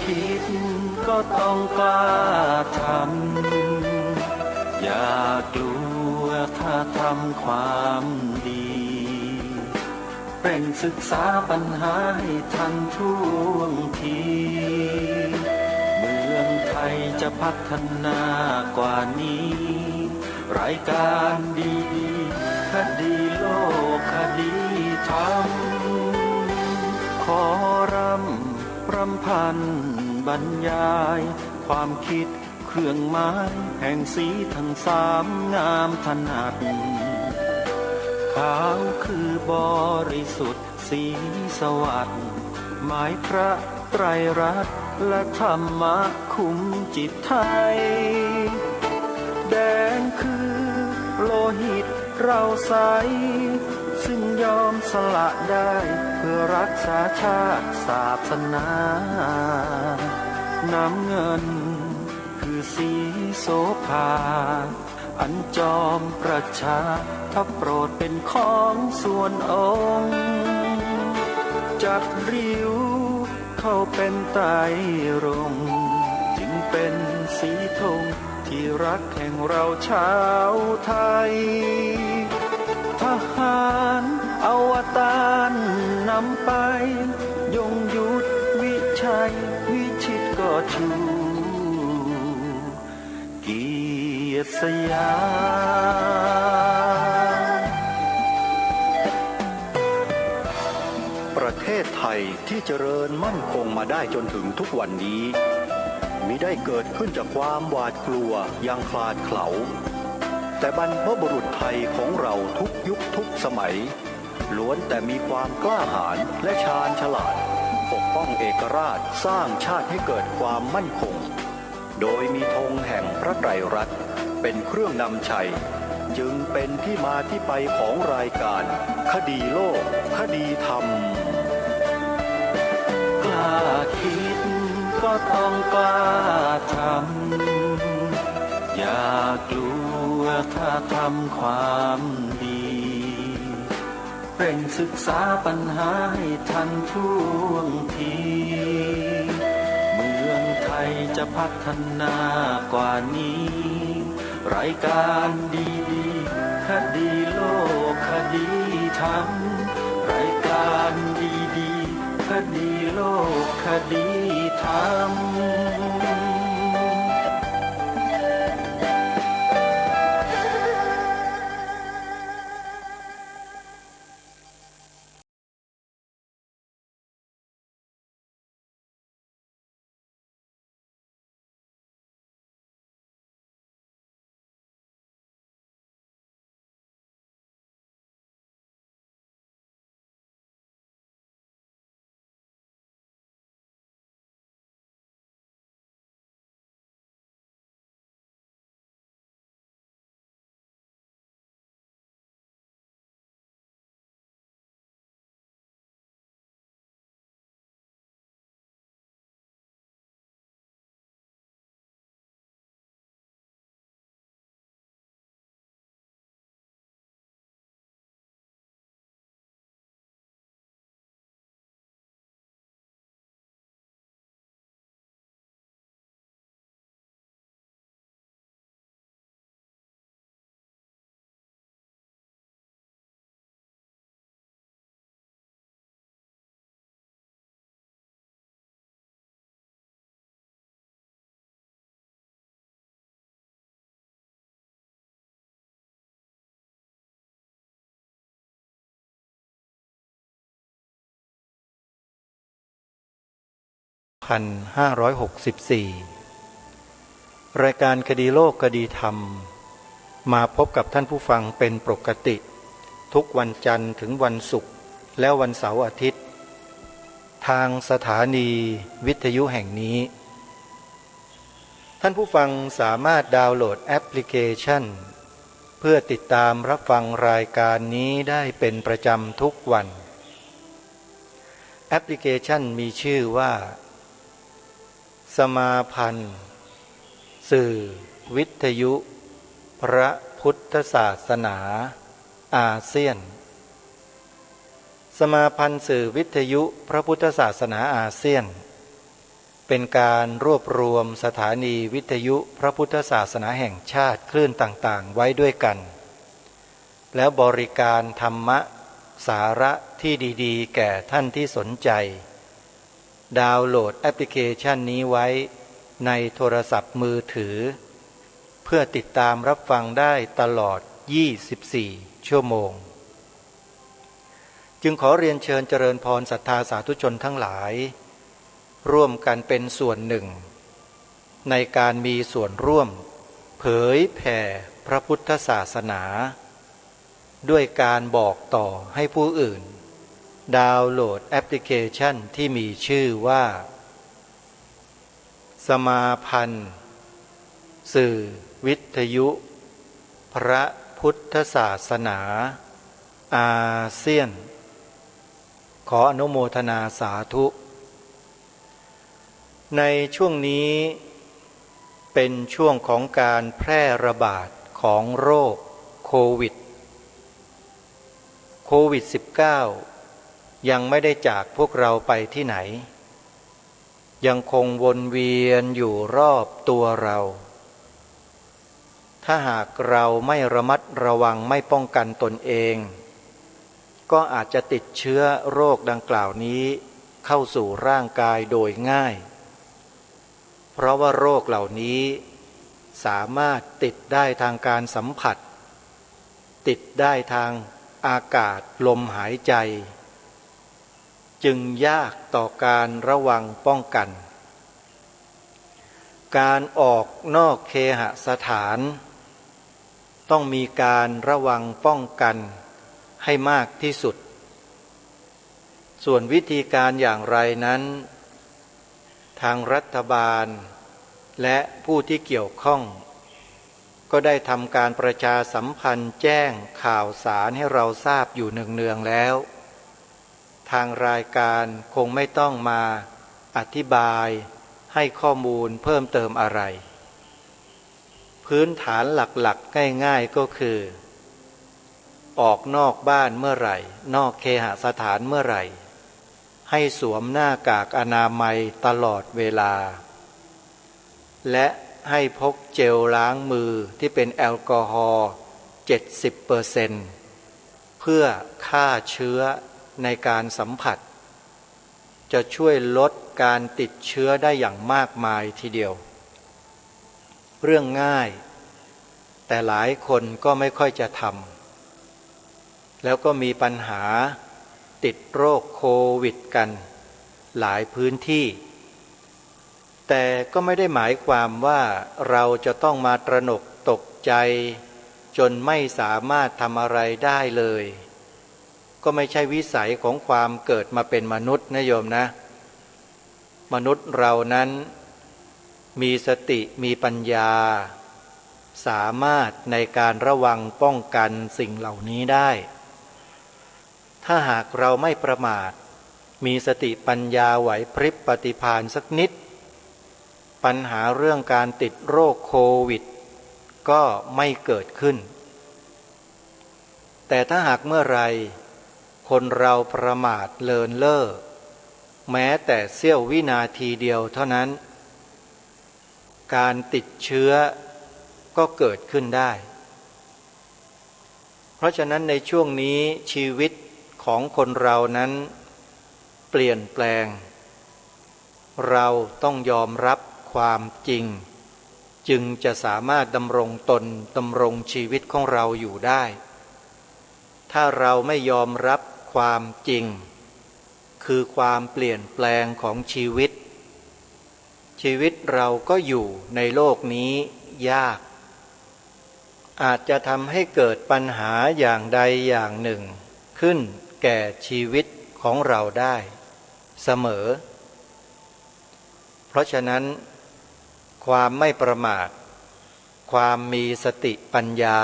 คิดก็ต้องกล้าทำอย่ากลัวถ้าทำความดีเร่งศึกษาปัญหาให้ทันท่วงทีเมืองไทยจะพัฒนากว่านี้รายการดีคดีโลกคดีธรรมขอรำพันบรรยายความคิดเครื่องหมายแห่งสีทั้งสามงามถนัดขาวคือบริสุทธิ์สีสวัสดิ์หมายพระไตรรัตน์และธรรมะคุมจิตไทยแดงคือโลหิตเราใสซึ่งยอมสละได้เพื่อรักษาชาติศาสนาน้ำเงินคือสีโสภาอันจอมประชาถ้าโปรดเป็นของส่วนองค์จัดริ้วเข้าเป็นไตรรงค์จึงเป็นสีธงที่รักแห่งเราชาวไทยทหารอวตารนำไปยงยุทธวิชัยวิชิตก็ชูเกียรติสยามประเทศไทยที่เจริญมั่นคงมาได้จนถึงทุกวันนี้มิได้เกิดขึ้นจากความหวาดกลัวอย่างคลาดเขลาแต่บรรพบุรุษไทยของเราทุกยุคทุกสมัยล้วนแต่มีความกล้าหาญและชาญฉลาดปกป้องเอกราชสร้างชาติให้เกิดความมั่นคงโดยมีธงแห่งพระไตรรัตน์เป็นเครื่องนำชัยจึงเป็นที่มาที่ไปของรายการคดีโลกคดีธรรมกล้าคิดก็ต้องกล้าทำอย่ากลัวถ้าทำความดีเร่งศึกษาปัญหาให้ทันท่วงทีเมืองไทยจะพัฒนากว่านี้รายการดีคดีโลกคดีธรรมรายการดีคดีโลกคดีธรรม1564 รายการคดีโลกคดีธรรมมาพบกับท่านผู้ฟังเป็นปกติทุกวันจันทร์ถึงวันศุกร์และวันเสาร์อาทิตย์ทางสถานีวิทยุแห่งนี้ท่านผู้ฟังสามารถดาวน์โหลดแอปพลิเคชันเพื่อติดตามรับฟังรายการนี้ได้เป็นประจำทุกวันแอปพลิเคชันมีชื่อว่าสมาพันธ์สื่อวิทยุพระพุทธศาสนาอาเซียนสมาพันธ์สื่อวิทยุพระพุทธศาสนาอาเซียน เป็นการรวบรวมสถานีวิทยุพระพุทธศาสนาแห่งชาติคลื่นต่างๆไว้ด้วยกันแล้วบริการธรรมะสาระที่ดีๆแก่ท่านที่สนใจดาวน์โหลดแอปพลิเคชันนี้ไว้ในโทรศัพท์มือถือเพื่อติดตามรับฟังได้ตลอด24 ชั่วโมงจึงขอเรียนเชิญเจริญพรศรัทธาสาธุชนทั้งหลายร่วมกันเป็นส่วนหนึ่งในการมีส่วนร่วมเผยแผ่พระพุทธศาสนาด้วยการบอกต่อให้ผู้อื่นดาวน์โหลดแอปพลิเคชันที่มีชื่อว่าสมาพันธ์สื่อวิทยุพระพุทธศาสนาอาเซียนขออนุโมทนาสาธุในช่วงนี้เป็นช่วงของการแพร่ระบาดของโรคโควิด -19 ยังไม่ได้จากพวกเราไปที่ไหนยังคงวนเวียนอยู่รอบตัวเราถ้าหากเราไม่ระมัดระวังไม่ป้องกันตนเองก็อาจจะติดเชื้อโรคดังกล่าวนี้เข้าสู่ร่างกายโดยง่ายเพราะว่าโรคเหล่านี้สามารถติดได้ทางการสัมผัสติดได้ทางอากาศลมหายใจจึงยากต่อการระวังป้องกันการออกนอกเคหสถานต้องมีการระวังป้องกันให้มากที่สุดส่วนวิธีการอย่างไรนั้นทางรัฐบาลและผู้ที่เกี่ยวข้องก็ได้ทำการประชาสัมพันธ์แจ้งข่าวสารให้เราทราบอยู่เนืองๆแล้วทางรายการคงไม่ต้องมาอธิบายให้ข้อมูลเพิ่มเติมอะไรพื้นฐานหลักๆง่ายๆก็คือออกนอกบ้านเมื่อไหร่นอกเคหสถานเมื่อไหร่ให้สวมหน้ากากอนามัยตลอดเวลาและให้พกเจลล้างมือที่เป็นแอลกอฮอล์ 70% เพื่อฆ่าเชื้อในการสัมผัสจะช่วยลดการติดเชื้อได้อย่างมากมายทีเดียวเรื่องง่ายแต่หลายคนก็ไม่ค่อยจะทำแล้วก็มีปัญหาติดโรคโควิดกันหลายพื้นที่แต่ก็ไม่ได้หมายความว่าเราจะต้องมาตระหนกตกใจจนไม่สามารถทำอะไรได้เลยก็ไม่ใช่วิสัยของความเกิดมาเป็นมนุษย์นะโยมนะมนุษย์เรานั้นมีสติมีปัญญาสามารถในการระวังป้องกันสิ่งเหล่านี้ได้ถ้าหากเราไม่ประมาทมีสติปัญญาไหวพริบปฏิภาณสักนิดปัญหาเรื่องการติดโรคโควิดก็ไม่เกิดขึ้นแต่ถ้าหากเมื่อไรคนเราประมาทเลินเล่อแม้แต่เสี้ยววินาทีเดียวเท่านั้นการติดเชื้อก็เกิดขึ้นได้เพราะฉะนั้นในช่วงนี้ชีวิตของคนเรานั้นเปลี่ยนแปลงเราต้องยอมรับความจริงจึงจะสามารถดำรงตนดำรงชีวิตของเราอยู่ได้ถ้าเราไม่ยอมรับความจริงคือความเปลี่ยนแปลงของชีวิตเราก็อยู่ในโลกนี้ยากอาจจะทำให้เกิดปัญหาอย่างใดอย่างหนึ่งขึ้นแก่ชีวิตของเราได้เสมอเพราะฉะนั้นความไม่ประมาทความมีสติปัญญา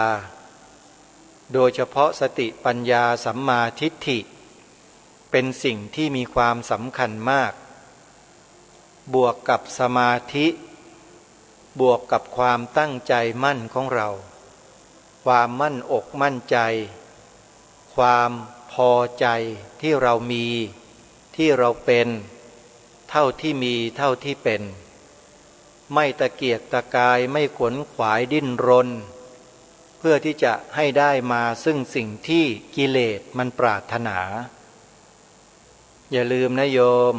โดยเฉพาะสติปัญญาสัมมาทิฏฐิเป็นสิ่งที่มีความสำคัญมากบวกกับสมาธิบวกกับความตั้งใจมั่นของเราความมั่นอกมั่นใจความพอใจที่เรามีที่เราเป็น เท่าที่มีเท่าที่เป็นไม่ตะเกียกตะกายไม่ขวนขวายดิ้นรนเพื่อที่จะให้ได้มาซึ่งสิ่งที่กิเลสมันปรารถนาอย่าลืมนะโยม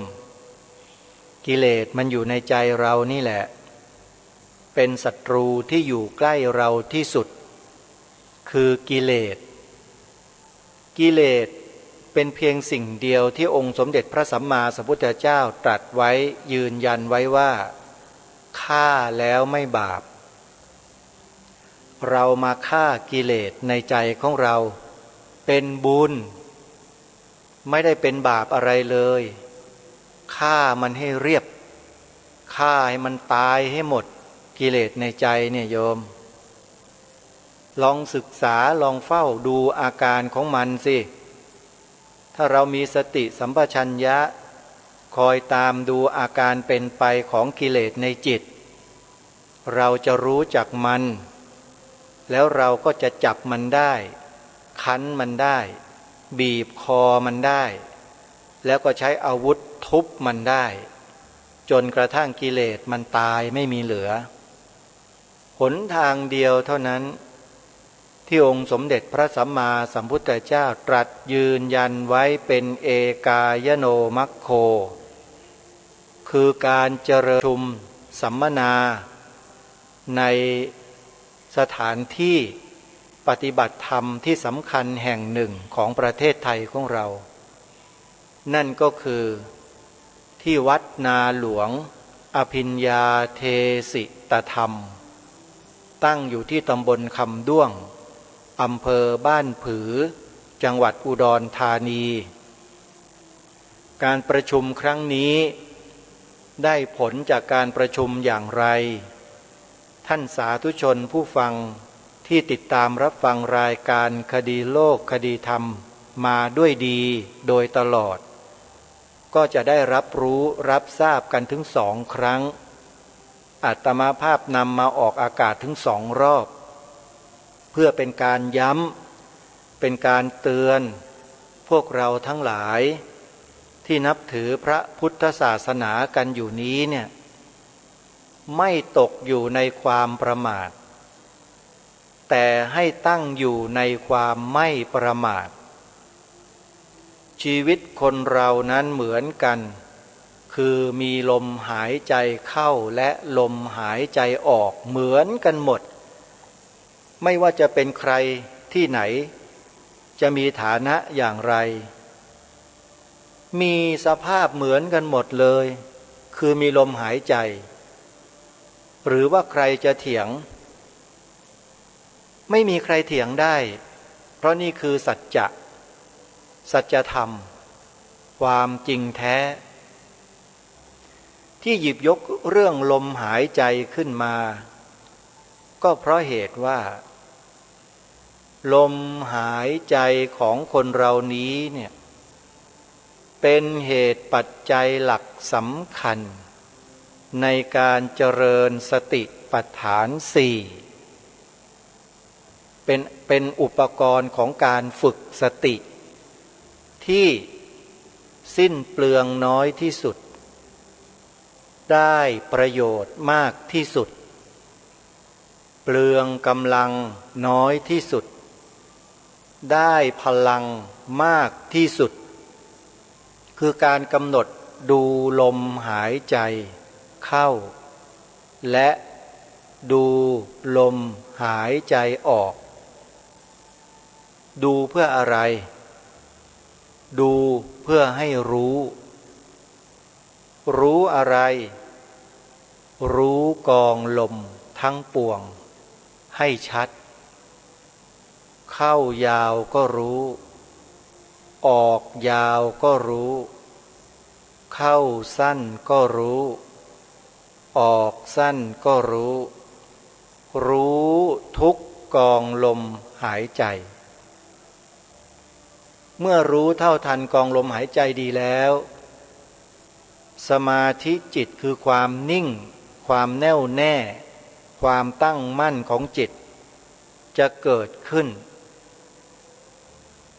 กิเลสมันอยู่ในใจเรานี่แหละเป็นศัตรูที่อยู่ใกล้เราที่สุดคือกิเลสเป็นเพียงสิ่งเดียวที่องค์สมเด็จพระสัมมาสัมพุทธเจ้าตรัสไว้ยืนยันไว้ว่าฆ่าแล้วไม่บาปเรามาฆ่ากิเลสในใจของเราเป็นบุญไม่ได้เป็นบาปอะไรเลยฆ่ามันให้เรียบฆ่าให้มันตายให้หมดกิเลสในใจเนี่ยโยมลองศึกษาลองเฝ้าดูอาการของมันสิถ้าเรามีสติสัมปชัญญะคอยตามดูอาการเป็นไปของกิเลสในจิตเราจะรู้จักมันแล้วเราก็จะจับมันได้คั้นมันได้บีบคอมันได้แล้วก็ใช้อาวุธทุบมันได้จนกระทั่งกิเลสมันตายไม่มีเหลือหนทางเดียวเท่านั้นที่องค์สมเด็จพระสัมมาสัมพุทธเจ้าตรัสยืนยันไว้เป็นเอกายโนมัคโคคือการเจริญชุมสัมมนาในสถานที่ปฏิบัติธรรมที่สำคัญแห่งหนึ่งของประเทศไทยของเรานั่นก็คือที่วัดนาหลวงอภิญญาเทศิตธรรมตั้งอยู่ที่ตำบลคำด้วงอำเภอบ้านผือจังหวัดอุดรธานีการประชุมครั้งนี้ได้ผลจากการประชุมอย่างไรท่านสาธุชนผู้ฟังที่ติดตามรับฟังรายการคดีโลกคดีธรรมมาด้วยดีโดยตลอดก็จะได้รับรู้รับทราบกันถึง2 ครั้งอาตมาภาพนำมาออกอากาศถึง2 รอบเพื่อเป็นการย้ำเป็นการเตือนพวกเราทั้งหลายที่นับถือพระพุทธศาสนากันอยู่นี้เนี่ยไม่ตกอยู่ในความประมาทแต่ให้ตั้งอยู่ในความไม่ประมาทชีวิตคนเรานั้นเหมือนกันคือมีลมหายใจเข้าและลมหายใจออกเหมือนกันหมดไม่ว่าจะเป็นใครที่ไหนจะมีฐานะอย่างไรมีสภาพเหมือนกันหมดเลยคือมีลมหายใจหรือว่าใครจะเถียงไม่มีใครเถียงได้เพราะนี่คือสัจธรรมความจริงแท้ที่หยิบยกเรื่องลมหายใจขึ้นมาก็เพราะเหตุว่าลมหายใจของคนเรานี้เนี่ยเป็นเหตุปัจจัยหลักสำคัญในการเจริญสติปัฏฐาน4เป็นอุปกรณ์ของการฝึกสติที่สิ้นเปลืองน้อยที่สุดได้ประโยชน์มากที่สุดเปลืองกำลังน้อยที่สุดได้พลังมากที่สุดคือการกำหนดดูลมหายใจเข้าและดูลมหายใจออกดูเพื่ออะไรดูเพื่อให้รู้อะไรรู้กองลมทั้งปวงให้ชัดเข้ายาวก็รู้ออกยาวก็รู้เข้าสั้นก็รู้ออกสั้นก็รู้ทุกกองลมหายใจเมื่อรู้เท่าทันกองลมหายใจดีแล้วสมาธิจิตคือความนิ่งความแน่วแน่ความตั้งมั่นของจิตจะเกิดขึ้น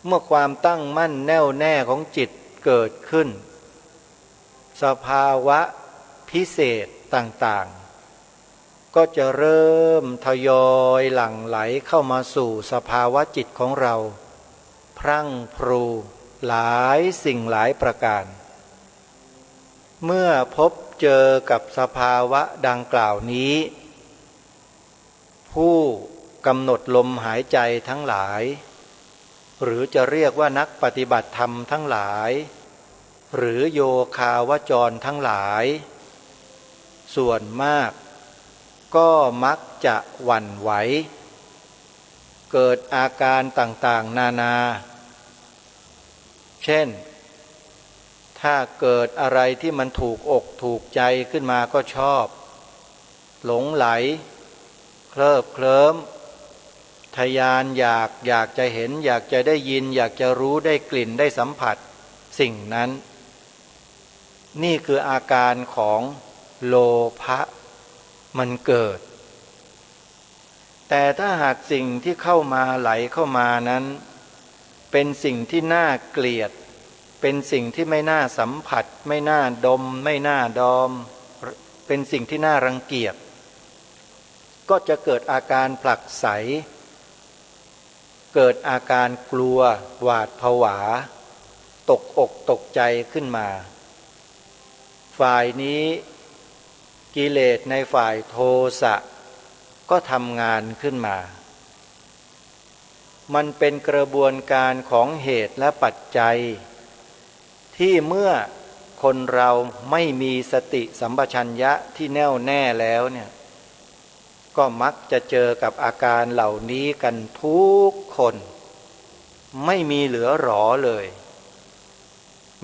เมื่อความตั้งมั่นแน่วแน่ของจิตเกิดขึ้น สภาวะพิเศษต่างๆก็จะเริ่มทยอยหลั่งไหลเข้ามาสู่สภาวะจิตของเราพรั่งพรูหลายสิ่งหลายประการเมื่อพบเจอกับสภาวะดังกล่าวนี้ผู้กำหนดลมหายใจทั้งหลายหรือจะเรียกว่านักปฏิบัติธรรมทั้งหลายหรือโยคาวจรทั้งหลายส่วนมากก็มักจะหวั่นไหวเกิดอาการต่างๆนานาเช่นถ้าเกิดอะไรที่มันถูกอกถูกใจขึ้นมาก็ชอบหลงไหลเคลิบเคลิ้มทะยานอยากจะเห็นอยากจะได้ยินอยากจะรู้ได้กลิ่นได้สัมผัสสิ่งนั้นนี่คืออาการของโลภะมันเกิดแต่ถ้าหากสิ่งที่เข้ามาไหลเข้ามานั้นเป็นสิ่งที่น่าเกลียดเป็นสิ่งที่ไม่น่าสัมผัสไม่น่าดมไม่น่าดอมเป็นสิ่งที่น่ารังเกียจก็จะเกิดอาการผลักไสเกิดอาการกลัวหวาดผวาตกอกตกใจขึ้นมาฝ่ายนี้กิเลสในฝ่ายโทสะก็ทำงานขึ้นมามันเป็นกระบวนการของเหตุและปัจจัยที่เมื่อคนเราไม่มีสติสัมปชัญญะที่แน่วแน่แล้วเนี่ยก็มักจะเจอกับอาการเหล่านี้กันทุกคนไม่มีเหลือหรอเลย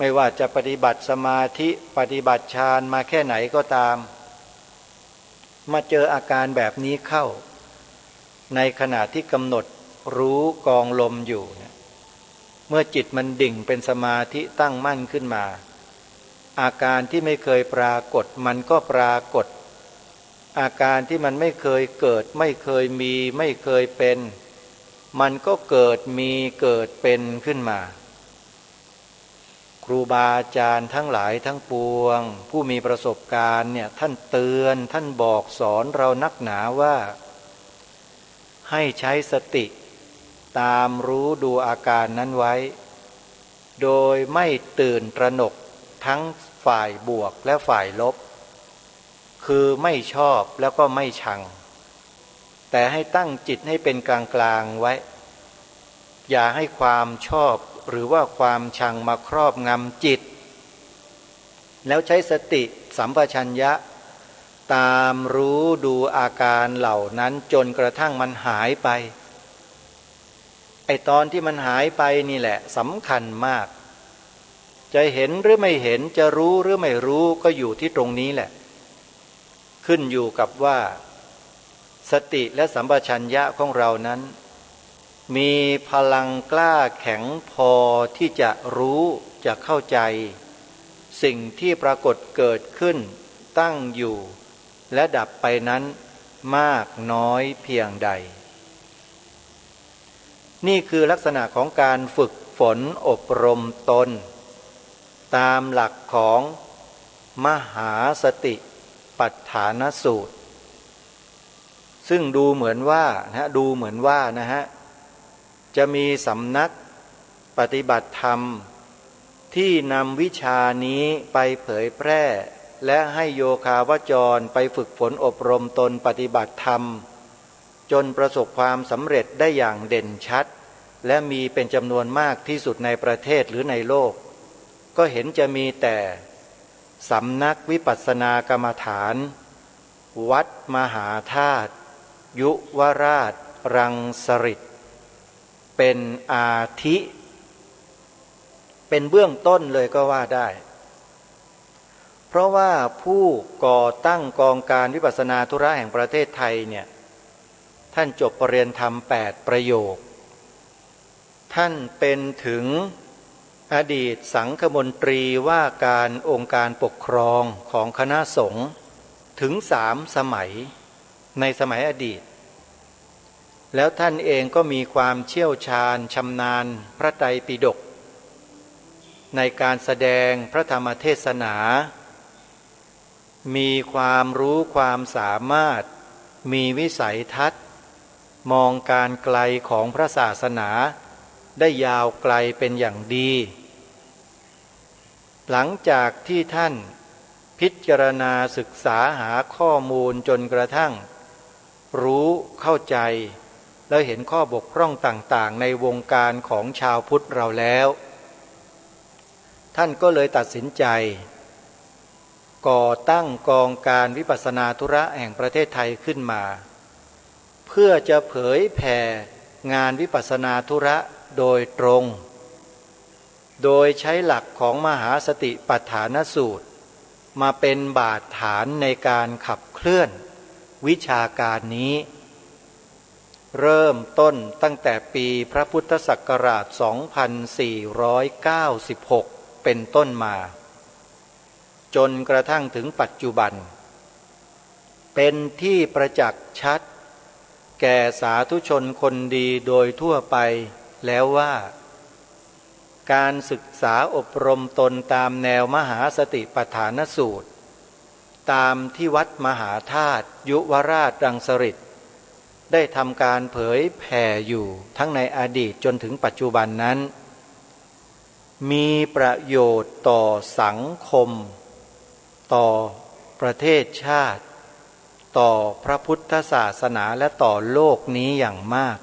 ไม่ว่าจะปฏิบัติสมาธิปฏิบัติฌานมาแค่ไหนก็ตามมาเจออาการแบบนี้เข้าในขณะที่กำหนดรู้กองลมอยู่เนี่ยเมื่อจิตมันดิ่งเป็นสมาธิตั้งมั่นขึ้นมาอาการที่ไม่เคยปรากฏมันก็ปรากฏอาการที่มันไม่เคยเกิดไม่เคยมีไม่เคยเป็นมันก็เกิดมีเกิดเป็นขึ้นมาครูบาอาจารย์ทั้งหลายทั้งปวงผู้มีประสบการณ์เนี่ยท่านเตือนท่านบอกสอนเรานักหนาว่าให้ใช้สติตามรู้ดูอาการนั้นไว้โดยไม่ตื่นตระหนกทั้งฝ่ายบวกและฝ่ายลบคือไม่ชอบแล้วก็ไม่ชังแต่ให้ตั้งจิตให้เป็นกลางๆไว้อย่าให้ความชอบหรือว่าความชังมาครอบงำจิตแล้วใช้สติสัมปชัญญะตามรู้ดูอาการเหล่านั้นจนกระทั่งมันหายไปไอตอนที่มันหายไปนี่แหละสำคัญมากจะเห็นหรือไม่เห็นจะรู้หรือไม่รู้ก็อยู่ที่ตรงนี้แหละขึ้นอยู่กับว่าสติและสัมปชัญญะของเรานั้นมีพลังกล้าแข็งพอที่จะรู้จะเข้าใจสิ่งที่ปรากฏเกิดขึ้นตั้งอยู่และดับไปนั้นมากน้อยเพียงใดนี่คือลักษณะของการฝึกฝนอบรมตนตามหลักของมหาสติปัฏฐานสูตรซึ่งดูเหมือนว่านะฮะจะมีสำนักปฏิบัติธรรมที่นำวิชานี้ไปเผยแพร่และให้โยคาวจรไปฝึกฝนอบรมตนปฏิบัติธรรมจนประสบความสำเร็จได้อย่างเด่นชัดและมีเป็นจำนวนมากที่สุดในประเทศหรือในโลกก็เห็นจะมีแต่สำนักวิปัสสนากรรมฐานวัดมหาธาตุยุวราชรังสฤษฎ์เป็นอาทิเป็นเบื้องต้นเลยก็ว่าได้เพราะว่าผู้ก่อตั้งกองการวิปัสสนาธุระแห่งประเทศไทยเนี่ยท่านจบปริญญาธรรม8ประโยคท่านเป็นถึงอดีตสังฆมนตรีว่าการองค์การปกครองของคณะสงฆ์ถึง3 สมัยในสมัยอดีตแล้วท่านเองก็มีความเชี่ยวชาญชำนาญพระไตรปิฎกในการแสดงพระธรรมเทศนา มีความรู้ความสามารถมีวิสัยทัศน์มองการไกลของพระศาสนาได้ยาวไกลเป็นอย่างดีหลังจากที่ท่านพิจารณาศึกษาหาข้อมูลจนกระทั่งรู้เข้าใจแล้วเห็นข้อบกพร่องต่างๆในวงการของชาวพุทธเราแล้วท่านก็เลยตัดสินใจก่อตั้งกองการวิปัสสนาธุระแห่งประเทศไทยขึ้นมาเพื่อจะเผยแผ่งานวิปัสสนาธุระโดยตรงโดยใช้หลักของมหาสติปัฏฐานสูตรมาเป็นบาดฐานในการขับเคลื่อนวิชาการนี้เริ่มต้นตั้งแต่ปีพระพุทธศักราช 2496 เป็นต้นมาจนกระทั่งถึงปัจจุบันเป็นที่ประจักษ์ชัดแก่สาธุชนคนดีโดยทั่วไปแล้วว่าการศึกษาอบรมตนตามแนวมหาสติปัฏฐานสูตรตามที่วัดมหาธาตุยุวราชรังสฤษฎ์ได้ทำการเผยแผ่อยู่ทั้งในอดีตจนถึงปัจจุบันนั้นมีประโยชน์ต่อสังคมต่อประเทศชาติต่อพระพุทธศาสนาและต่อโลกนี้อย่างมาก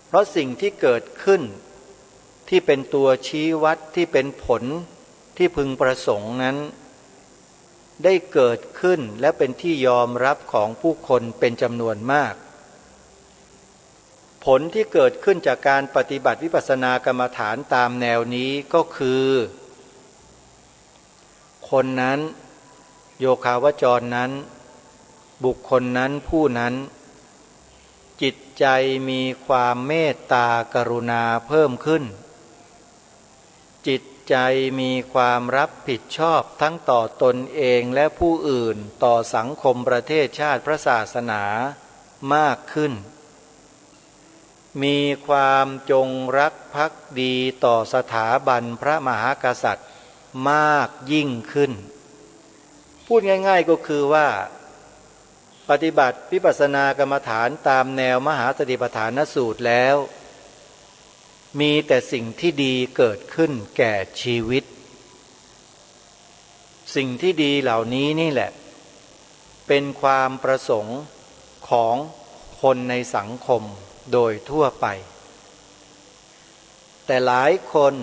เพราะสิ่งที่เกิดขึ้นที่เป็นตัวชี้วัดที่เป็นผลที่พึงประสงค์นั้นได้เกิดขึ้นและเป็นที่ยอมรับของผู้คนเป็นจำนวนมากผลที่เกิดขึ้นจากการปฏิบัติวิปัสสนากรรมฐานตามแนวนี้ก็คือคนนั้นโยคาวจรนั้นบุคคลนั้นผู้นั้นจิตใจมีความเมตตากรุณาเพิ่มขึ้นจิตใจมีความรับผิดชอบทั้งต่อตนเองและผู้อื่นต่อสังคมประเทศชาติพระศาสนามากขึ้นมีความจงรักภักดีต่อสถาบันพระมหากษัตริย์มากยิ่งขึ้นพูดง่ายๆก็คือว่าปฏิบัติวิปัสสนากรรมฐานตามแนวมหาสติปัฏฐานสูตรแล้วมีแต่สิ่งที่ดีเกิดขึ้นแก่ชีวิตสิ่งที่ดีเหล่านี้นี่แหละเป็นความประสงค์ของคนในสังคมโดยทั่วไปแต่หลายคน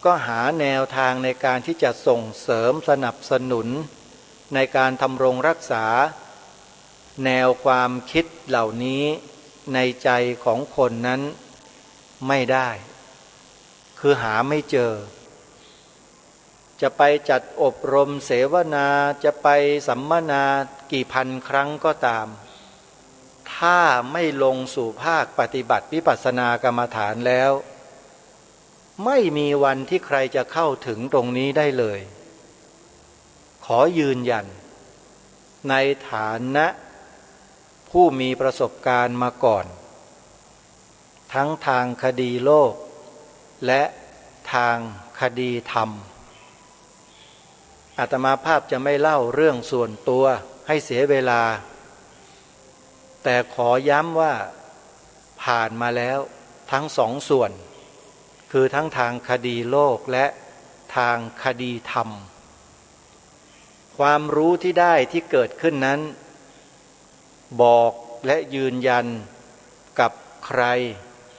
ก็หาแนวทางในการที่จะส่งเสริมสนับสนุนในการทำรงรักษาแนวความคิดเหล่านี้ในใจของคนนั้นไม่ได้คือหาไม่เจอจะไปจัดอบรมเสวนาจะไปสัมมนากี่พันครั้งก็ตามถ้าไม่ลงสู่ภาคปฏิบัติวิปัสสนากรรมฐานแล้วไม่มีวันที่ใครจะเข้าถึงตรงนี้ได้เลยขอยืนยันในฐานะผู้มีประสบการณ์มาก่อนทั้งทางคดีโลกและทางคดีธรรมอาตมาภาพจะไม่เล่าเรื่องส่วนตัวให้เสียเวลาแต่ขอย้ำว่าผ่านมาแล้วทั้งสองส่วนคือทั้งทางคดีโลกและทางคดีธรรมความรู้ที่ได้ที่เกิดขึ้นนั้นบอกและยืนยันกับใคร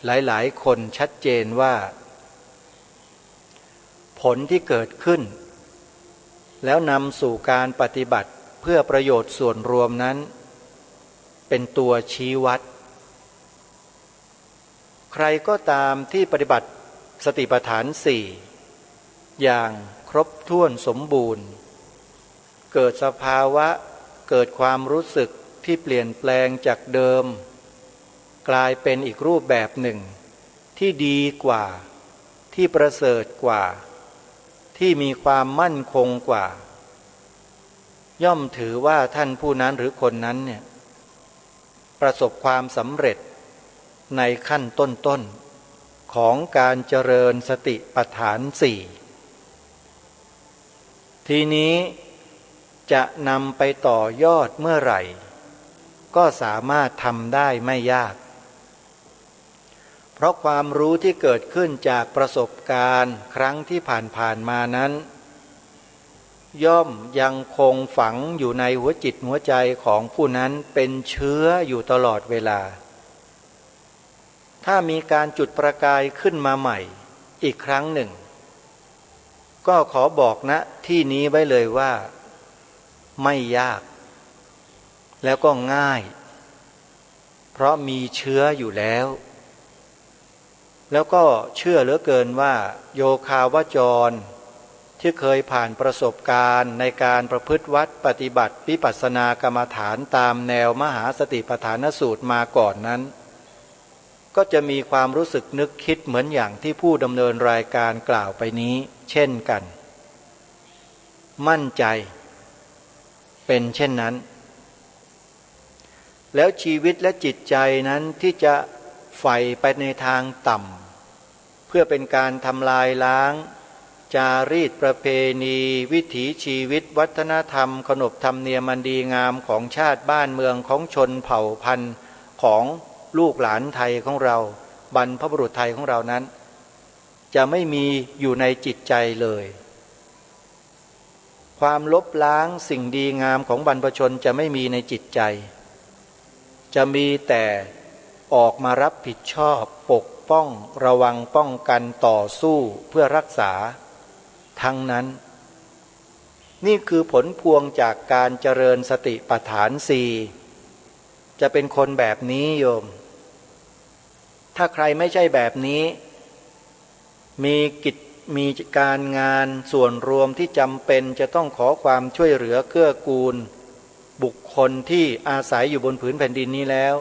หลายๆคนชัดเจนว่าผลที่เกิดขึ้นแล้วนำสู่การปฏิบัติเพื่อประโยชน์ส่วนรวมนั้นเป็นตัวชี้วัดใครก็ตามที่ปฏิบัติสติปัฏฐานสี่อย่างครบถ้วนสมบูรณ์เกิดสภาวะเกิดความรู้สึกที่เปลี่ยนแปลงจากเดิมกลายเป็นอีกรูปแบบหนึ่งที่ดีกว่าที่ประเสริฐกว่าที่มีความมั่นคงกว่าย่อมถือว่าท่านผู้นั้นหรือคนนั้นเนี่ยประสบความสำเร็จในขั้นต้นๆของการเจริญสติปัฏฐานสี่ ทีนี้จะนำไปต่อยอดเมื่อไหร่ก็สามารถทำได้ไม่ยากเพราะความรู้ที่เกิดขึ้นจากประสบการณ์ครั้งที่ผ่านมานั้นย่อมยังคงฝังอยู่ในหัวจิตหัวใจของผู้นั้นเป็นเชื้ออยู่ตลอดเวลาถ้ามีการจุดประกายขึ้นมาใหม่อีกครั้งหนึ่งก็ขอบอกณที่นี้ไว้เลยว่าไม่ยากแล้วก็ง่ายเพราะมีเชื้ออยู่แล้วก็เชื่อเหลือเกินว่าโยคาวจรที่เคยผ่านประสบการณ์ในการประพฤติวัดปฏิบัติวิปัสสนากรรมฐานตามแนวมหาสติปัฏฐานสูตรมาก่อนนั้นก็จะมีความรู้สึกนึกคิดเหมือนอย่างที่ผู้ดำเนินรายการกล่าวไปนี้เช่นกันมั่นใจเป็นเช่นนั้นแล้วชีวิตและจิตใจนั้นที่จะใฝ่ไปในทางต่ำเพื่อเป็นการทำลายล้างจารีตประเพณีวิถีชีวิตวัฒนธรรมขนบธรรมเนียมอันดีงามของชาติบ้านเมืองของชนเผ่าพันธุ์ของลูกหลานไทยของเราบรรพบุรุษไทยของเรานั้นจะไม่มีอยู่ในจิตใจเลยความลบล้างสิ่งดีงามของบรรพชนจะไม่มีในจิตใจจะมีแต่ออกมารับผิดชอบปกป้องระวังป้องกันต่อสู้เพื่อรักษาทั้งนั้นนี่คือผลพวงจากการเจริญสติปัฏฐานสี่จะเป็นคนแบบนี้โยมถ้าใครไม่ใช่แบบนี้มีการงานส่วนรวมที่จำเป็นจะต้องขอความช่วยเหลือเกื้อกูลบุคคลที่อาศัยอยู่บนผืนแผ่นดินนี้แล้ว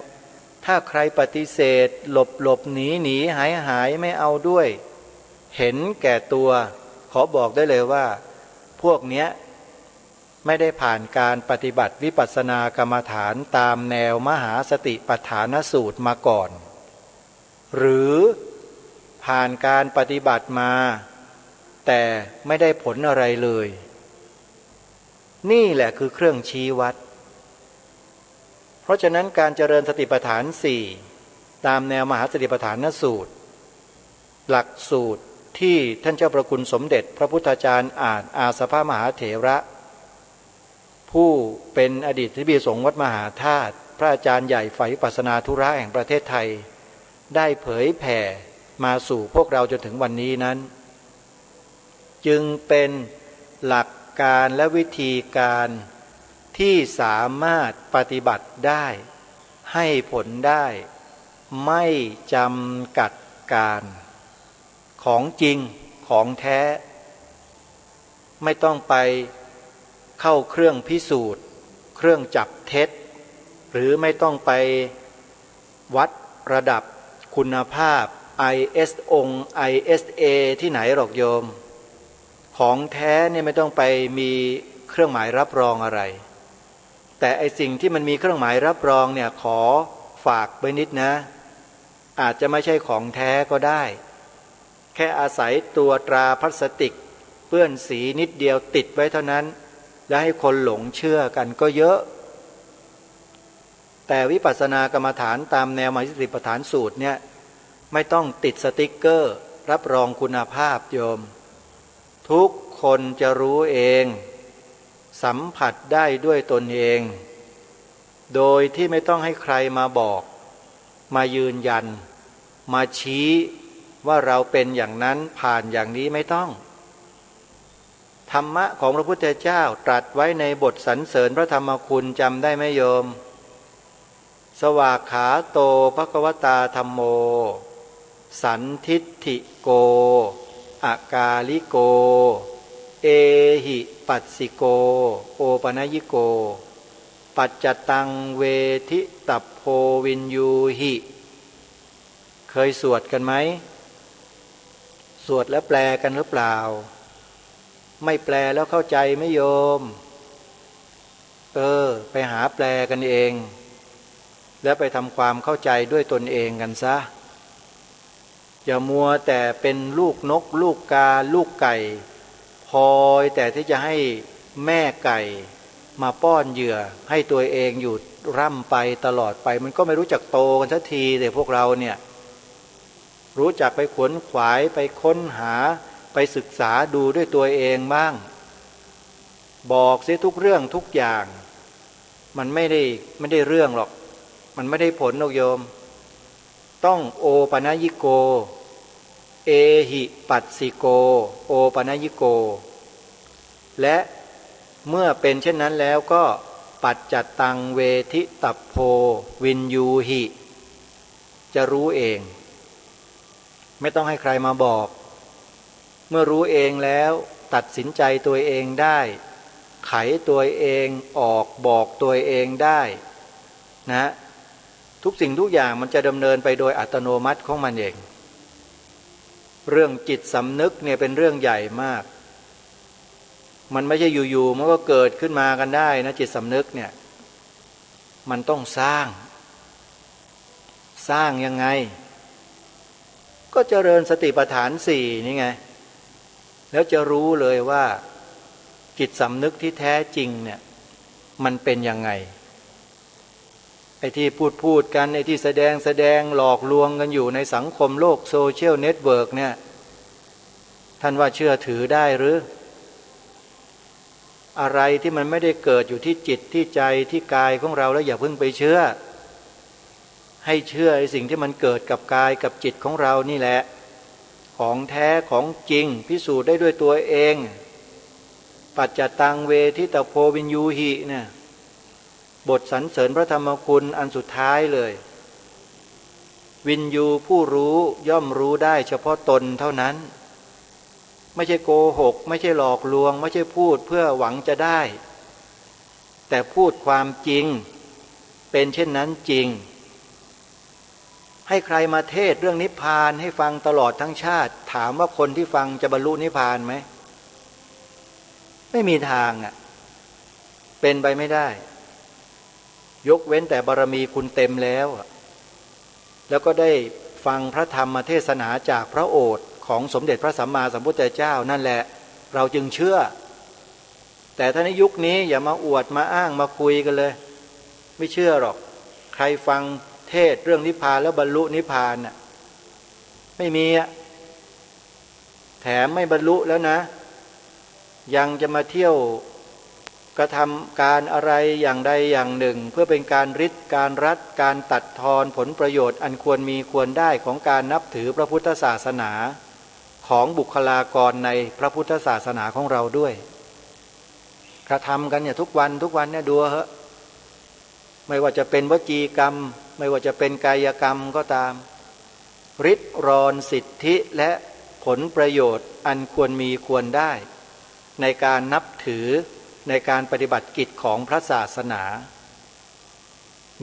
ถ้าใครปฏิเสธหลบหนีหายไม่เอาด้วยเห็นแก่ตัวขอบอกได้เลยว่าพวกเนี้ยไม่ได้ผ่านการปฏิบัติวิปัสสนากรรมฐานตามแนวมหาสติปัฏฐานสูตรมาก่อนหรือผ่านการปฏิบัติมาแต่ไม่ได้ผลอะไรเลยนี่แหละคือเครื่องชี้วัดเพราะฉะนั้นการเจริญสติปัฏฐานสี่ตามแนวมหาสติปัฏฐานสูตรหลักสูตรที่ท่านเจ้าประคุณสมเด็จพระพุทธาจารย์อาสภมหาเถระผู้เป็นอดีตทิบีสงฆ์วัดมหาธาตุพระอาจารย์ใหญ่ฝ่ายวิปัสสนาธุระแห่งประเทศไทยได้เผยแผ่มาสู่พวกเราจนถึงวันนี้นั้นจึงเป็นหลักการและวิธีการที่สามารถปฏิบัติได้ให้ผลได้ไม่จำกัดการของจริงของแท้ไม่ต้องไปเข้าเครื่องพิสูจน์เครื่องจับเท็จหรือไม่ต้องไปวัดระดับคุณภาพ ISA ที่ไหนหรอกโยมของแท้เนี่ยไม่ต้องไปมีเครื่องหมายรับรองอะไรแต่ไอสิ่งที่มันมีเครื่องหมายรับรองเนี่ยขอฝากไว้นิดนะอาจจะไม่ใช่ของแท้ก็ได้แค่อาศัยตัวตราพลาสติกเปื้อนสีนิดเดียวติดไว้เท่านั้นแล้วให้คนหลงเชื่อกันก็เยอะแต่วิปัสสนากรรมฐานตามแนวมหาสติปัฏฐานสูตรเนี่ยไม่ต้องติดสติ๊กเกอร์รับรองคุณภาพโยมทุกคนจะรู้เองสัมผัสได้ด้วยตนเองโดยที่ไม่ต้องให้ใครมาบอกมายืนยันมาชี้ว่าเราเป็นอย่างนั้นผ่านอย่างนี้ไม่ต้องธรรมะของพระพุทธเจ้าตรัสไว้ในบทสรรเสริญพระธรรมคุณจำได้ไหมโยมสวากขาโตภควตาธัมโมสันทิฏฐิโกอากาลิโกเอหิปัสสิโกโอปนยิโกปัจจตังเวทิตัพโพวินยูหิเคยสวดกันไหมสวดแล้วแปลกันหรือเปล่าไม่แปลแล้วเข้าใจไหมโยมไปหาแปลกันเองแล้วไปทำความเข้าใจด้วยตนเองกันซะอย่ามัวแต่เป็นลูกนกลูกกาลูกไก่ คอยแต่ที่จะให้แม่ไก่มาป้อนเหยื่อให้ตัวเองอยู่ร่ำไปตลอดไปมันก็ไม่รู้จักโตกันสักทีแต่พวกเราเนี่ยรู้จักไปขวนขวายไปค้นหาไปศึกษาดูด้วยตัวเองบ้างบอกเสียทุกเรื่องทุกอย่างมันไม่ได้เรื่องหรอกมันไม่ได้ผลหรอกโยมต้องโอปนยิโกเอหิปัสสิโกโอปนยิโกและเมื่อเป็นเช่นนั้นแล้วก็ปัจจัตตังเวทิตัพโพวินยูหิจะรู้เองไม่ต้องให้ใครมาบอกเมื่อรู้เองแล้วตัดสินใจตัวเองได้ไขตัวเองออกบอกตัวเองได้นะทุกสิ่งทุกอย่างมันจะดำเนินไปโดยอัตโนมัติของมันเองเรื่องจิตสำนึกเนี่ยเป็นเรื่องใหญ่มากมันไม่ใช่อยู่ๆมันก็เกิดขึ้นมากันได้นะจิตสำนึกเนี่ยมันต้องสร้างยังไงก็เจริญสติปัฏฐานสี่นี่ไงแล้วจะรู้เลยว่าจิตสำนึกที่แท้จริงเนี่ยมันเป็นยังไงไอ้ที่พูดกันไอ้ที่แสดงหลอกลวงกันอยู่ในสังคมโลกโซเชียลเน็ตเวิร์กเนี่ยท่านว่าเชื่อถือได้หรืออะไรที่มันไม่ได้เกิดอยู่ที่จิตที่ใจที่กายของเราแล้วอย่าเพิ่งไปเชื่อให้เชื่อไอ้สิ่งที่มันเกิดกับกายกับจิตของเรานี่แหละของแท้ของจริงพิสูจน์ได้ด้วยตัวเองปัจจตังเวทิตโพวินยูหิเนี่ยบทสรรเสริญพระธรรมคุณอันสุดท้ายเลยวินยูผู้รู้ย่อมรู้ได้เฉพาะตนเท่านั้นไม่ใช่โกหกไม่ใช่หลอกลวงไม่ใช่พูดเพื่อหวังจะได้แต่พูดความจริงเป็นเช่นนั้นจริงให้ใครมาเทศเรื่องนิพพานให้ฟังตลอดทั้งชาติถามว่าคนที่ฟังจะบรรลุนิพพานไหมไม่มีทางอ่ะเป็นไปไม่ได้ยกเว้นแต่บารมีคุณเต็มแล้วแล้วก็ได้ฟังพระธรรมเทศนาจากพระโอษฐ์ของสมเด็จพระสัมมาสัมพุทธเจ้านั่นแหละเราจึงเชื่อแต่ถ้าในยุคนี้อย่ามาอวดมาอ้างมาคุยกันเลยไม่เชื่อหรอกใครฟังเทศเรื่องนิพพานแล้วบรรลุนิพพานน่ะไม่มีอ่ะแถมไม่บรรลุแล้วนะยังจะมาเที่ยวกระทำการอะไรอย่างใดอย่างหนึ่งเพื่อเป็นการริดการรัดการตัดทอนผลประโยชน์อันควรมีควรได้ของการนับถือพระพุทธศาสนาของบุคลากรในพระพุทธศาสนาของเราด้วยกระทำกันเนี่ยทุกวันเนี่ยดูเหอะไม่ว่าจะเป็นวจีกรรมไม่ว่าจะเป็นกายกรรมก็ตามริดรอนสิทธิและผลประโยชน์อันควรมีควรได้ในการนับถือในการปฏิบัติกิจของพระศาสนา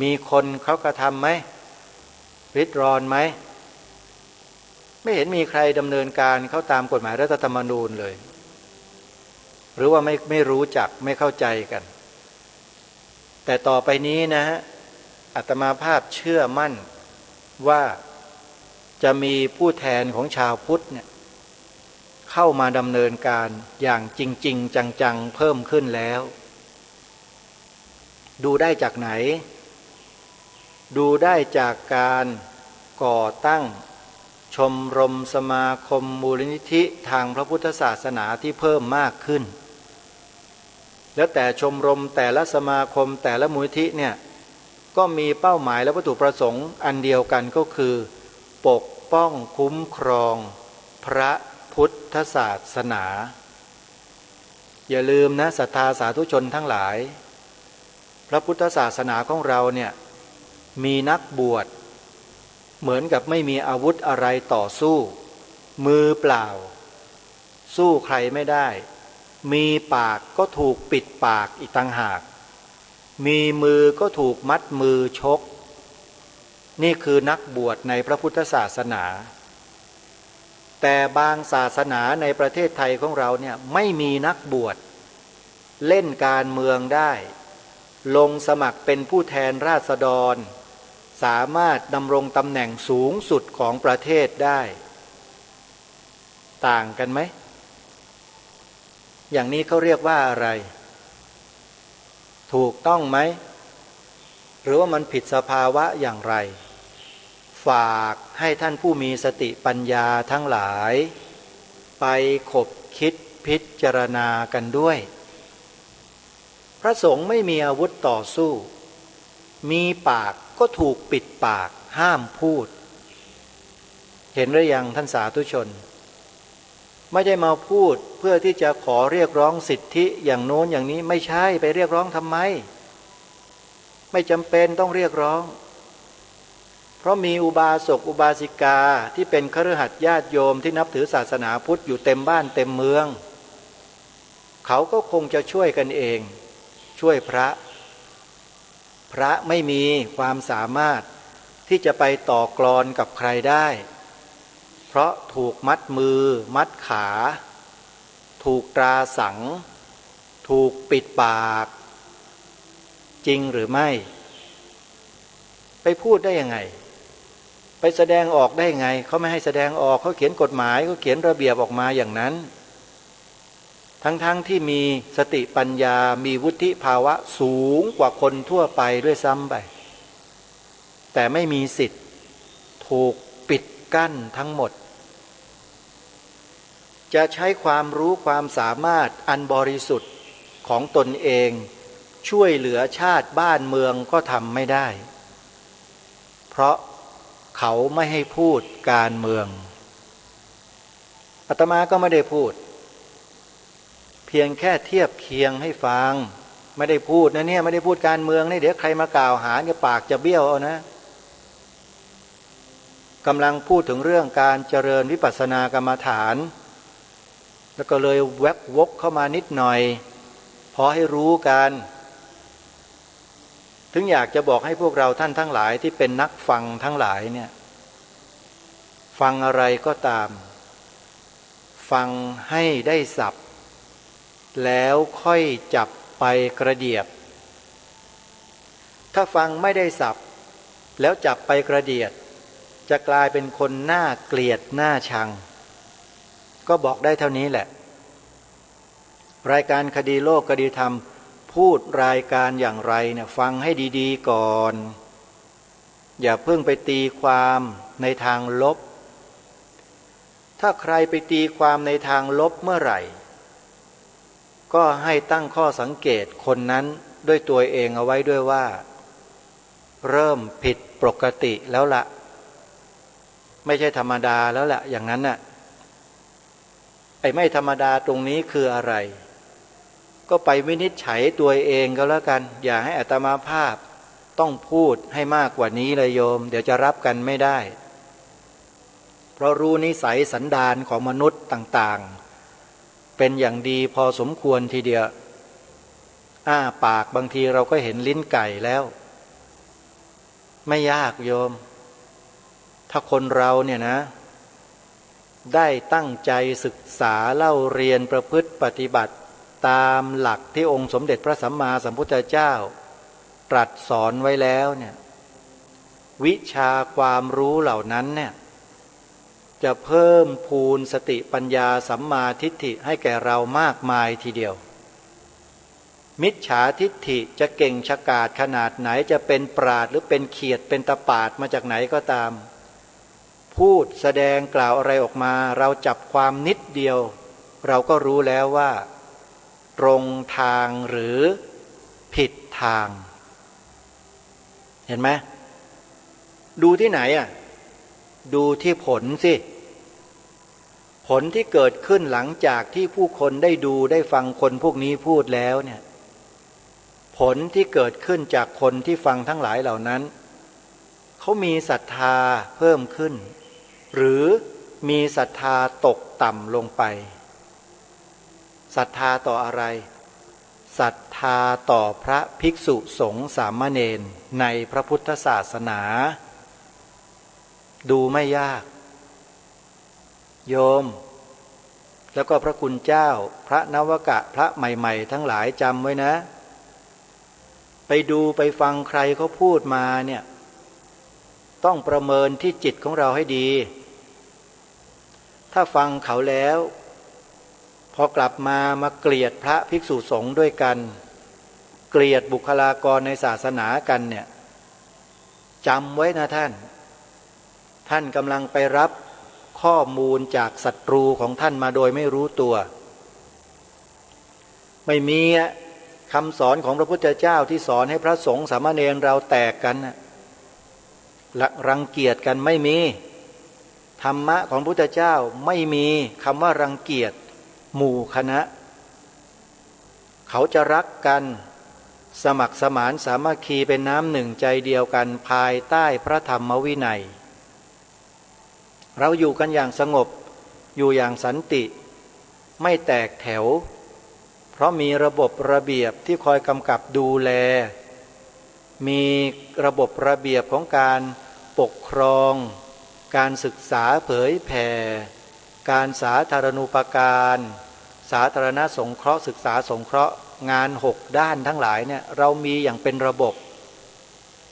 มีคนเขากระทำไหมริดรอนไหมไม่เห็นมีใครดำเนินการเข้าตามกฎหมายรัฐธรรมนูญเลยหรือว่าไม่รู้จักไม่เข้าใจกันแต่ต่อไปนี้นะฮะอาตมาภาพเชื่อมั่นว่าจะมีผู้แทนของชาวพุทธเนี่ยเข้ามาดำเนินการอย่างจริงๆจังๆเพิ่มขึ้นแล้วดูได้จากไหนดูได้จากการก่อตั้งชมรมสมาคมมูลนิธิทางพระพุทธศาสนาที่เพิ่มมากขึ้นแล้วแต่ชมรมแต่ละสมาคมแต่ละมูลนิธิเนี่ยก็มีเป้าหมายและวัตถุประสงค์อันเดียวกันก็คือปกป้องคุ้มครองพระพุทธศาสนาอย่าลืมนะศรัทธาสาธุชนทั้งหลายพระพุทธศาสนาของเราเนี่ยมีนักบวชเหมือนกับไม่มีอาวุธอะไรต่อสู้มือเปล่าสู้ใครไม่ได้มีปากก็ถูกปิดปากอีกต่างหากมีมือก็ถูกมัดมือชกนี่คือนักบวชในพระพุทธศาสนาแต่บางศาสนาในประเทศไทยของเราเนี่ยไม่มีนักบวชเล่นการเมืองได้ลงสมัครเป็นผู้แทนราษฎรสามารถดำรงตำแหน่งสูงสุดของประเทศได้ต่างกันไหม อย่างนี้เขาเรียกว่าอะไรถูกต้องไหมหรือว่ามันผิดสภาวะอย่างไรฝากให้ท่านผู้มีสติปัญญาทั้งหลายไปขบคิดพิจารณากันด้วยพระสงฆ์ไม่มีอาวุธต่อสู้มีปากก็ถูกปิดปากห้ามพูดเห็นหรือยังท่านสาธุชนไม่ได้มาพูดเพื่อที่จะขอเรียกร้องสิทธิอย่างโน้นอย่างนี้ไม่ใช่ไปเรียกร้องทำไมไม่จำเป็นต้องเรียกร้องเพราะมีอุบาสกอุบาสิกาที่เป็นคฤหัสถ์ญาติโยมที่นับถือศาสนาพุทธอยู่เต็มบ้านเต็มเมืองเขาก็คงจะช่วยกันเองช่วยพระไม่มีความสามารถที่จะไปต่อกลอนกับใครได้เพราะถูกมัดมือมัดขาถูกตราสังถูกปิดปากจริงหรือไม่ไปพูดได้ยังไงไปแสดงออกได้ยังไงเขาไม่ให้แสดงออกเขาเขียนกฎหมายเขาเขียนระเบียบออกมาอย่างนั้นทั้งที่มีสติปัญญามีวุฒิภาวะสูงกว่าคนทั่วไปด้วยซ้ำไปแต่ไม่มีสิทธิ์ถูกปิดกั้นทั้งหมดจะใช้ความรู้ความสามารถอันบริสุทธิ์ของตนเองช่วยเหลือชาติบ้านเมืองก็ทำไม่ได้เพราะเขาไม่ให้พูดการเมืองอาตมาก็ไม่ได้พูดเพียงแค่เทียบเคียงให้ฟังไม่ได้พูดนะเนี่ยไม่ได้พูดการเมืองนี่เดี๋ยวใครมากล่าวหาเนี่ยปากจะเบี้ยวเอานะกำลังพูดถึงเรื่องการเจริญวิปัสสนากรรมฐานแล้วก็เลยแวบวกเข้ามานิดหน่อยพอให้รู้กันถึงอยากจะบอกให้พวกเราท่านทั้งหลายที่เป็นนักฟังทั้งหลายเนี่ยฟังอะไรก็ตามฟังให้ได้สับแล้วค่อยจับไปกระเดียบถ้าฟังไม่ได้สับแล้วจับไปกระเดียดจะกลายเป็นคนหน้าเกลียดหน้าชังก็บอกได้เท่านี้แหละรายการคดีโลกคดีธรรมพูดรายการอย่างไรเนี่ยฟังให้ดีๆก่อนอย่าเพิ่งไปตีความในทางลบถ้าใครไปตีความในทางลบเมื่อไหร่ก็ให้ตั้งข้อสังเกตคนนั้นด้วยตัวเองเอาไว้ด้วยว่าเริ่มผิดปกติแล้วละไม่ใช่ธรรมดาแล้วละอย่างนั้นน่ะไอ้ไม่ธรรมดาตรงนี้คืออะไรก็ไปวินิจฉัยตัวเองก็แล้วกันอย่าให้อาตมาภาพต้องพูดให้มากกว่านี้เลยโยมเดี๋ยวจะรับกันไม่ได้เพราะรู้นิสัยสันดานของมนุษย์ต่างๆเป็นอย่างดีพอสมควรทีเดียวอ้าปากบางทีเราก็เห็นลิ้นไก่แล้วไม่ยากโยมถ้าคนเราเนี่ยนะได้ตั้งใจศึกษาเล่าเรียนประพฤติปฏิบัติตามหลักที่องค์สมเด็จพระสัมมาสัมพุทธเจ้าตรัสสอนไว้แล้วเนี่ยวิชาความรู้เหล่านั้นเนี่ยจะเพิ่มพูนสติปัญญาสัมมาทิฏฐิให้แก่เรามากมายทีเดียวมิจฉาทิฏฐิจะเก่งฉกาจขนาดไหนจะเป็นปราชญ์หรือเป็นเขียดเป็นตะปาดมาจากไหนก็ตามพูดแสดงกล่าวอะไรออกมาเราจับความนิดเดียวเราก็รู้แล้วว่าตรงทางหรือผิดทางเห็นไหมดูที่ไหนอ่ะดูที่ผลสิผลที่เกิดขึ้นหลังจากที่ผู้คนได้ดูได้ฟังคนพวกนี้พูดแล้วเนี่ยผลที่เกิดขึ้นจากคนที่ฟังทั้งหลายเหล่านั้นเขามีศรัทธาเพิ่มขึ้นหรือมีศรัทธาตกต่ำลงไปศรัทธาต่ออะไรศรัทธาต่อพระภิกษุสงฆ์สามเณรในพระพุทธศาสนาดูไม่ยากโยมแล้วก็พระคุณเจ้าพระนวกะพระใหม่ๆทั้งหลายจำไว้นะไปดูไปฟังใครเขาพูดมาเนี่ยต้องประเมินที่จิตของเราให้ดีถ้าฟังเขาแล้ว พอกลับมาเกลียดพระภิกษุสงฆ์ด้วยกันเกลียดบุคลากรในศาสนากันเนี่ยจำไว้นะท่านกำลังไปรับข้อมูลจากศัตรูของท่านมาโดยไม่รู้ตัวไม่มีคำสอนของพระพุทธเจ้าที่สอนให้พระสงฆ์สามเณรเราแตกกันรังเกียจกันไม่มีธรรมะของพระพุทธเจ้าไม่มีคำว่ารังเกียจหมู่คณะเขาจะรักกันสมัครสมานสามัคคีเป็นน้ำหนึ่งใจเดียวกันภายใต้พระธรรมวินัยเราอยู่กันอย่างสงบอยู่อย่างสันติไม่แตกแถวเพราะมีระบบระเบียบที่คอยกำกับดูแลมีระบบระเบียบของการปกครองการศึกษาเผยแผ่การสาธารณูปการสาธารณสงเคราะห์ศึกษาสงเคราะห์งาน6ด้านทั้งหลายเนี่ยเรามีอย่างเป็นระบบ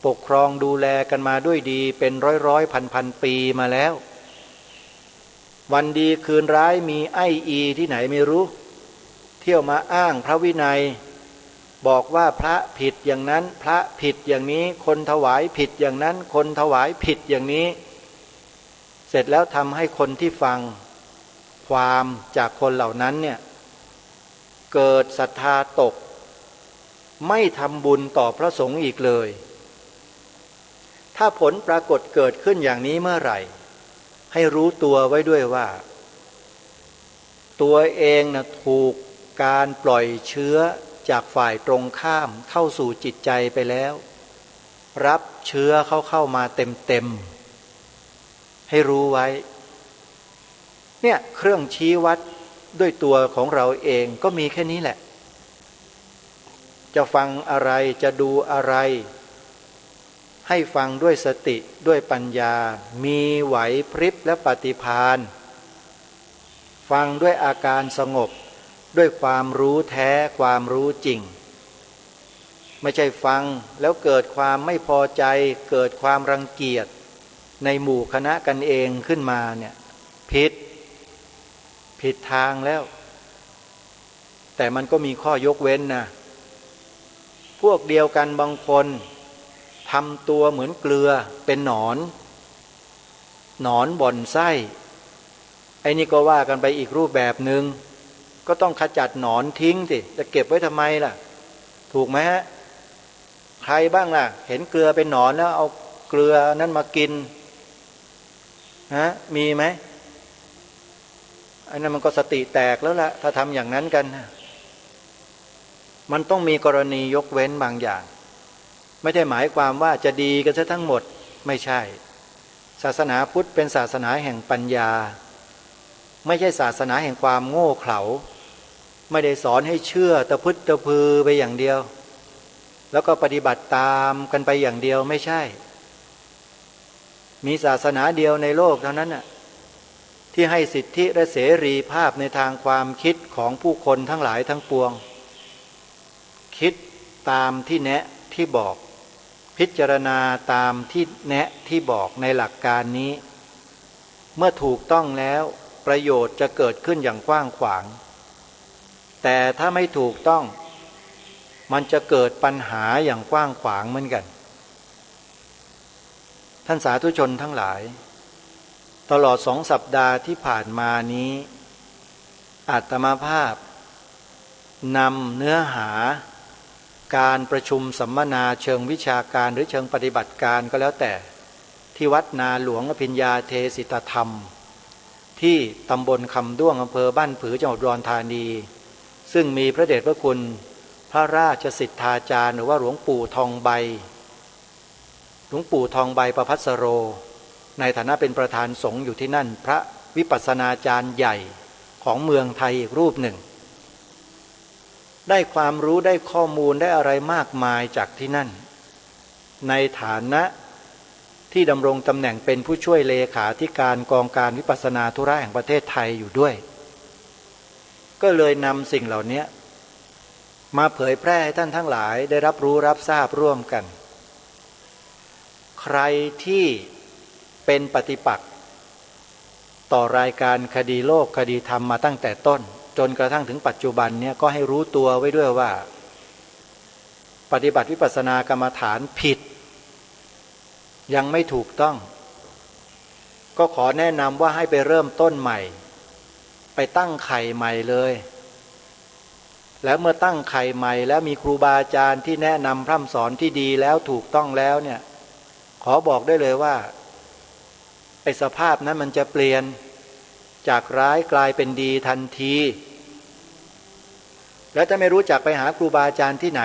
ปกครองดูแลกันมาด้วยดีเป็นร้อยพันปีมาแล้ววันดีคืนร้ายมีไอ้อีที่ไหนไม่รู้เที่ยวมาอ้างพระวินัยบอกว่าพระผิดอย่างนั้นพระผิดอย่างนี้คนถวายผิดอย่างนั้นคนถวายผิดอย่างนี้เสร็จแล้วทำให้คนที่ฟังความจากคนเหล่านั้นเนี่ยเกิดศรัทธาตกไม่ทำบุญต่อพระสงฆ์อีกเลยถ้าผลปรากฏเกิดขึ้นอย่างนี้เมื่อไหร่ให้รู้ตัวไว้ด้วยว่าตัวเองนะถูกการปล่อยเชื้อจากฝ่ายตรงข้ามเข้าสู่จิตใจไปแล้วรับเชื้อเข้ามาเต็มให้รู้ไว้เนี่ยเครื่องชี้วัดด้วยตัวของเราเองก็มีแค่นี้แหละจะฟังอะไรจะดูอะไรให้ฟังด้วยสติด้วยปัญญามีไหวพริบและปฏิภาณฟังด้วยอาการสงบด้วยความรู้แท้ความรู้จริงไม่ใช่ฟังแล้วเกิดความไม่พอใจเกิดความรังเกียจในหมู่คณะกันเองขึ้นมาเนี่ยผิดทางแล้วแต่มันก็มีข้อยกเว้นนะพวกเดียวกันบางคนทำตัวเหมือนเกลือเป็นหนอนบ่อนไส้ไอ้นี่ก็ว่ากันไปอีกรูปแบบหนึ่งก็ต้องขจัดหนอนทิ้งสิจะเก็บไว้ทำไมล่ะถูกไหมฮะใครบ้างล่ะเห็นเกลือเป็นหนอนแล้วเอาเกลือนั้นมากินมีไหมอันนั้นมันก็สติแตกแล้วล่ะถ้าทำอย่างนั้นกันมันต้องมีกรณียกเว้นบางอย่างไม่ได้หมายความว่าจะดีกันซะทั้งหมดไม่ใช่ศาสนาพุทธเป็นศาสนาแห่งปัญญาไม่ใช่ศาสนาแห่งความโง่เขลาไม่ได้สอนให้เชื่อตะพึดตะพือไปอย่างเดียวแล้วก็ปฏิบัติตามกันไปอย่างเดียวไม่ใช่มีศาสนาเดียวในโลกเท่านั้นน่ะที่ให้สิทธิและเสรีภาพในทางความคิดของผู้คนทั้งหลายทั้งปวงคิดตามที่แนะที่บอกพิจารณาตามที่แนะที่บอกในหลักการนี้เมื่อถูกต้องแล้วประโยชน์จะเกิดขึ้นอย่างกว้างขวางแต่ถ้าไม่ถูกต้องมันจะเกิดปัญหาอย่างกว้างขวางเหมือนกันท่านสาธุชนทั้งหลายตลอด2 สัปดาห์ที่ผ่านมานี้อาตมาภาพนำเนื้อหาการประชุมสัมมนาเชิงวิชาการหรือเชิงปฏิบัติการก็แล้วแต่ที่วัดนาหลวงอภิญญาเทศิตธรรมที่ตำบลคำด้วงอำเภอบ้านผือจังหวัดอุดรธานีซึ่งมีพระเดชพระคุณพระราชสิทธาจารย์หรือว่าหลวงปู่ทองใบประภัสโรในฐานะเป็นประธานสงฆ์อยู่ที่นั่นพระวิปัสสนาจารย์ใหญ่ของเมืองไทยอีกรูปหนึ่งได้ความรู้ได้ข้อมูลได้อะไรมากมายจากที่นั่นในฐานะที่ดำรงตำแหน่งเป็นผู้ช่วยเลขาธิการกองการวิปัสสนาธุระแห่งประเทศไทยอยู่ด้วยก็เลยนำสิ่งเหล่านี้มาเผยแพร่ให้ท่านทั้งหลายได้รับรู้รับทราบร่วมกันใครที่เป็นปฏิปักษ์ต่อรายการคดีโลกคดีธรรมมาตั้งแต่ต้น จนกระทั่งถึงปัจจุบันเนี่ยก็ให้รู้ตัวไว้ด้วยว่าปฏิบัติวิปัสสนากรรมฐานผิดยังไม่ถูกต้องก็ขอแนะนำว่าให้ไปเริ่มต้นใหม่ไปตั้งไข่ใหม่เลยแล้วเมื่อตั้งไข่ใหม่แล้วมีครูบาอาจารย์ที่แนะนำพร่ำสอนที่ดีแล้วถูกต้องแล้วเนี่ยขอบอกได้เลยว่าไอ้สภาพนั้นมันจะเปลี่ยนจากร้ายกลายเป็นดีทันทีแล้วถ้าไม่รู้จักไปหาครูบาอาจารย์ที่ไหน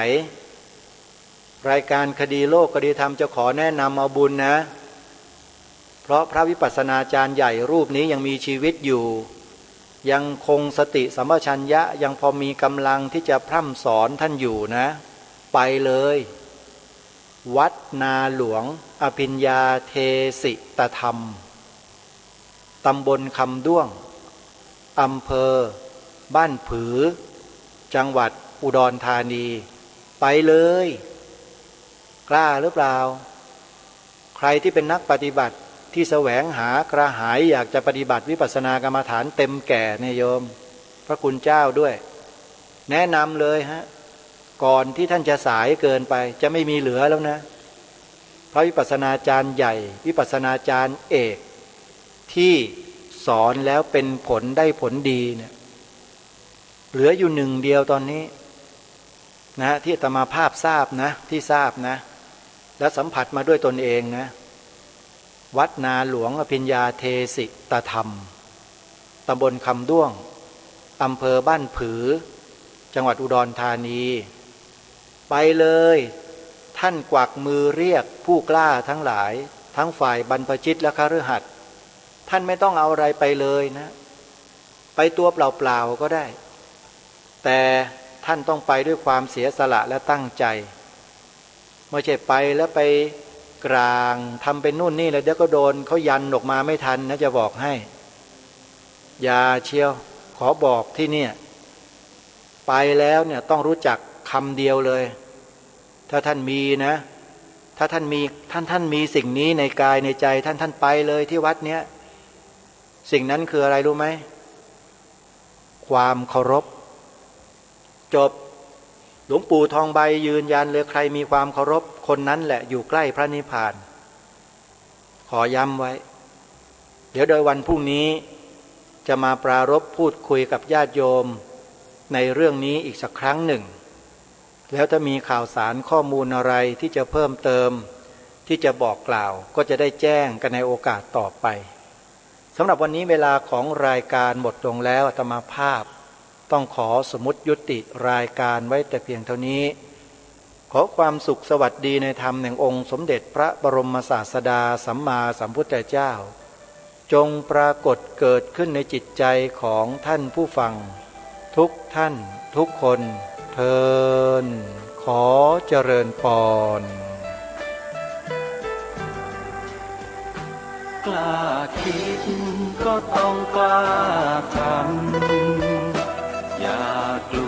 รายการคดีโลกคดีธรรมจะขอแนะนำเอาบุญนะเพราะพระวิปัสสนาจารย์ใหญ่รูปนี้ยังมีชีวิตอยู่ยังคงสติสัมปชัญญะยังพอมีกำลังที่จะพร่ำสอนท่านอยู่นะไปเลยวัดนาหลวงอภิญญาเทศิตธรรมตำบลคำด้วงอำเภอบ้านผือจังหวัดอุดรธานีไปเลยกล้าหรือเปล่าใครที่เป็นนักปฏิบัติที่แสวงหากระหายอยากจะปฏิบัติวิปัสสนากรรมฐานเต็มแก่เนี่ยโยมพระคุณเจ้าด้วยแนะนำเลยฮะก่อนที่ท่านจะสายเกินไปจะไม่มีเหลือแล้วนะพระวิปัสสนาจารย์ใหญ่วิปัสสนาจารย์เอกที่สอนแล้วเป็นผลได้ผลดีเนี่ยเหลืออยู่หนึ่งเดียวตอนนี้นะที่อาตมาภาพทราบนะที่ทราบนะและสัมผัสมาด้วยตนเองนะวัดนาหลวงอภิญญาเทศิตธรรมตำบลคำด้วงอำเภอบ้านผือจังหวัดอุดรธานีไปเลยท่านกวักมือเรียกผู้กล้าทั้งหลายทั้งฝ่ายบรรพชิตและคฤหัสถ์ท่านไม่ต้องเอาอะไรไปเลยนะไปตัวเปล่าๆก็ได้แต่ท่านต้องไปด้วยความเสียสละและตั้งใจไม่ใช่ไปแล้วไปกลางทำเป็นนู่นนี่แล้วเดี๋ยวก็โดนเขายันออกมาไม่ทันนะจะบอกให้อย่าเชียวขอบอกที่เนี่ยไปแล้วเนี่ยต้องรู้จักคำเดียวเลยถ้าท่านมีนะถ้าท่านมีท่านมีสิ่งนี้ในกายในใจท่านไปเลยที่วัดเนี้ยสิ่งนั้นคืออะไรรู้ไหมความเคารพจบหลวงปู่ทองใบยืนยันเลยใครมีความเคารพคนนั้นแหละอยู่ใกล้พระนิพพานขอย้ำไว้เดี๋ยวโดยวันพรุ่งนี้จะมาปรารภพูดคุยกับญาติโยมในเรื่องนี้อีกสักครั้งหนึ่งแล้วถ้ามีข่าวสารข้อมูลอะไรที่จะเพิ่มเติมที่จะบอกกล่าวก็จะได้แจ้งกันในโอกาสต่อไปสำหรับวันนี้เวลาของรายการหมดลงแล้วอาตมาภาพต้องขอสมมุติยุติรายการไว้แต่เพียงเท่านี้ขอความสุขสวัสดีในธรรมแห่งองค์สมเด็จพระบรมศาสดาสัมมาสัมพุทธเจ้าจงปรากฏเกิดขึ้นในจิตใจของท่านผู้ฟังทุกท่านทุกคนเทอญขอเจริญพรกล้าคิดก็ต้องกล้าทำอย่ากลัว